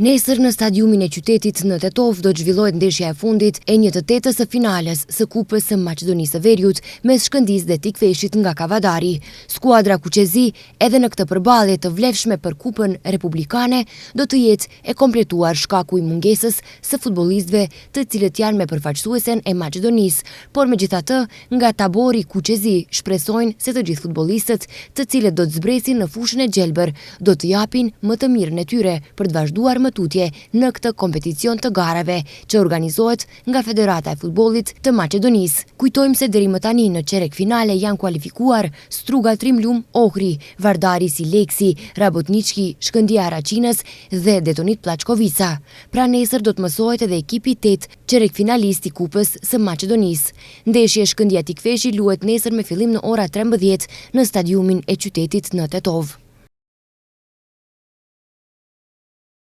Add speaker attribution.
Speaker 1: Nesër në stadiumin e qytetit në Tetov do të zhvillohet ndeshja e fundit e 1/8 së finales së Kupës së Maqedonisë së Veriut mes Shkëndijës dhe Tikveshit nga Kavadari. Skuadra kuqezi edhe në këtë përballje të vlefshme për Kupën Republikane do të jetë e kompletuar shkaku i mungesës së futbollistëve të cilët janë me përfaqësuesen e Maqedonisë, por megjithatë nga tabori kuqezi shpresojnë se të gjithë futbollistët të cilët do të zbresin në fushën e gjelbër do të japin më të mirën e tyre për të vazhduar më tutje në këtë kompeticion të garave që organizohet nga Federata e Futbollit të Maqedonisë. Kujtojmë se deri më tani në çerek finale janë kualifikuar Struga Trimlum Ohri, Vardari Sileksi, Rabotnički Shkëndija Raçinës dhe Detonit Pllaçkovica. Pra nesër do të mësohet edhe ekipi 8 çerek finalist i Kupës së Maqedonisë. Ndeshja Shkëndija Tikveshi luhet nesër me fillim në ora 13 në stadiumin e qytetit në Tetov.